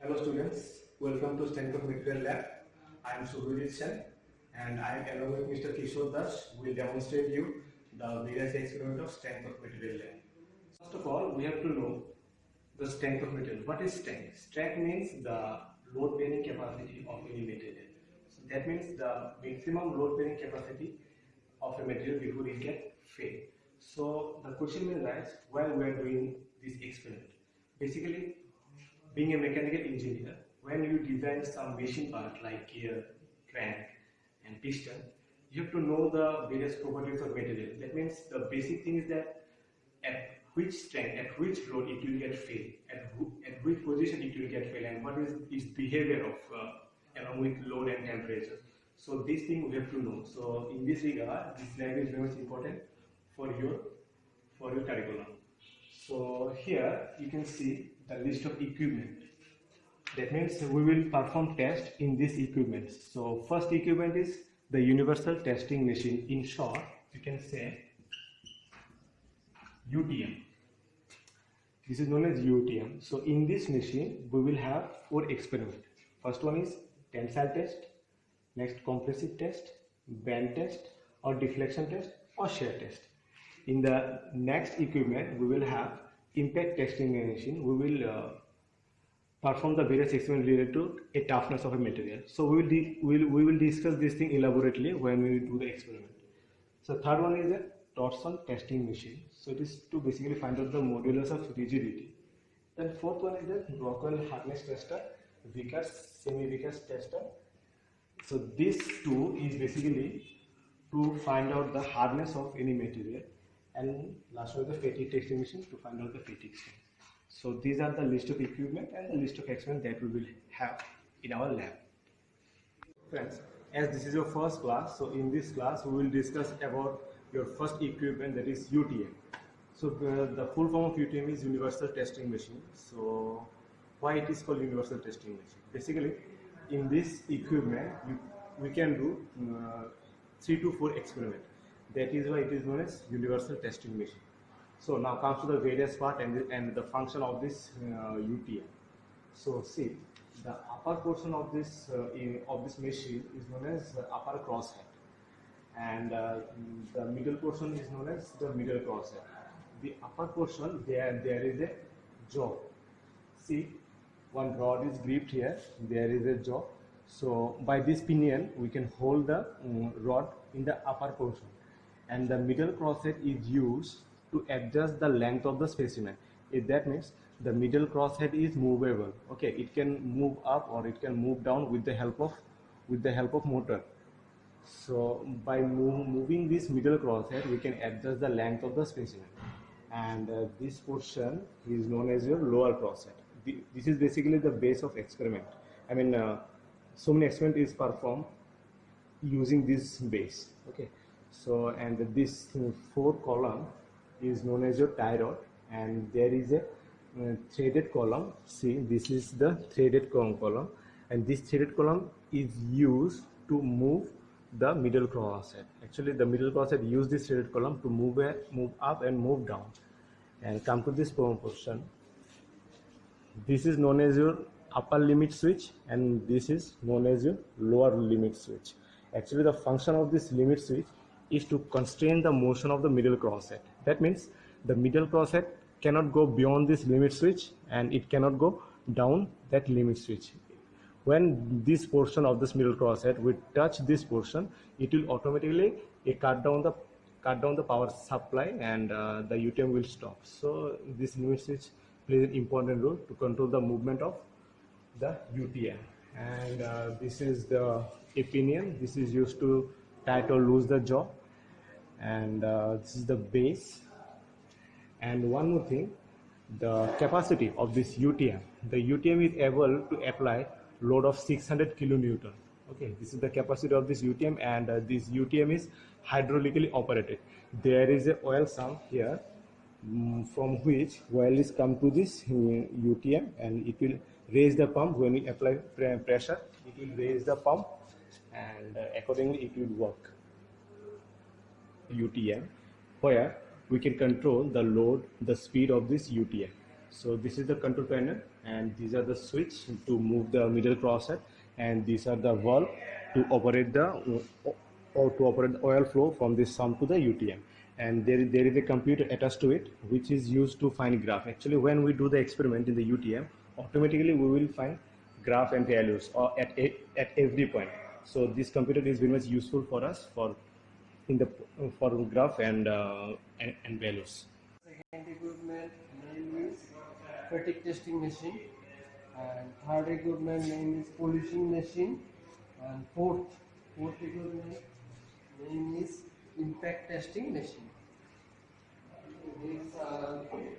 Hello students, welcome to Strength of Material Lab. I am Subhajit Sen and I am along with Mr. Kishore Das will demonstrate you the various experiment of strength of material lab. First of all, we have to know the strength of material. What is strength? Strength means the load bearing capacity of any material. So that means the maximum load bearing capacity of a material before it gets fail. So the question will arise while we are doing this experiment. Basically, being a mechanical engineer, when you design some machine part like gear, crank and piston, you have to know the various properties of material. That means the basic thing is that at which strength, at which load it will get fail, at which position it will get fail, and what is its behavior of along with load and temperature. So this thing we have to know. So in this regard, this lab is very much important for your curriculum. So here you can see the list of equipment. That means we will perform test in this equipment. So first equipment is the universal testing machine. In short, you can say UTM. This is known as UTM. So in this machine, we will have 4 experiments. First one is tensile test, next compressive test, bend test, or deflection test, or shear test. In the next equipment, we will have impact testing machine. We will perform the various experiments related to a toughness of a material. So we will discuss this thing elaborately when we do the experiment. So third one is a torsion testing machine. So it is to basically find out the modulus of rigidity. Then fourth one is the Rockwell hardness tester, Vickers semi-Vickers tester. So this two is basically to find out the hardness of any material, and last one is the fatigue testing machine to find out the fatigue strength. So these are the list of equipment and the list of experiments that we will have in our lab. Friends, as this is your first class, so in this class we will discuss about your first equipment, that is UTM. So the full form of UTM is Universal Testing Machine. So why it is called Universal Testing Machine? Basically, in this equipment we can do 3 to 4 experiments. That is why it is known as Universal Testing Machine. So now comes to the various part and the function of this UTM. So see, the upper portion of this machine is known as upper crosshead, and the middle portion is known as the middle crosshead. The upper portion, there is a jaw. See, one rod is gripped here. There is a jaw. So by this pinion, we can hold the rod in the upper portion, and the middle crosshead is used to adjust the length of the specimen. If that means the middle crosshead is movable. Okay, it can move up or it can move down with the help of motor. So by moving this middle crosshead, we can adjust the length of the specimen, and this portion is known as your lower crosshead. This is basically the base of experiment. I mean, so many experiment is performed using this base. Okay, so and this 4 column is known as your tie rod, and there is a threaded column. See, this is the threaded column, and this threaded column is used to move the middle crosshead. Actually, the middle crosshead use this threaded column to move up and move down. And come to this portion. This is known as your upper limit switch, and this is known as your lower limit switch. Actually, the function of this limit switch is to constrain the motion of the middle crosshead. That means the middle crosshead cannot go beyond this limit switch, and it cannot go down that limit switch. When this portion of this middle crosshead will touch this portion, it will automatically cut down the power supply, and the UTM will stop. So this limit switch plays an important role to control the movement of the UTM. And this is the pinion. This is used to tight or loose the jaw, and this is the base. And one more thing, the capacity of this UTM. The UTM is able to apply load of 600 kilonewton. Okay, this is the capacity of this UTM, and this UTM is hydraulically operated. There is a oil sump here, from which oil is come to this UTM, and it will raise the pump. When we apply pressure, it will raise the pump, and accordingly it will work. UTM, where we can control the load, the speed of this UTM. So this is the control panel, and these are the switch to move the middle crosshead, and these are the valve to operate the oil flow from this sump to the UTM. And there is a computer attached to it which is used to find graph. Actually, when we do the experiment in the UTM, automatically we will find graph and values or at every point. So this computer is very much useful for us for graph and values. Second equipment name is fatigue testing machine, and third equipment name is polishing machine, and fourth equipment name is impact testing machine. These are equipment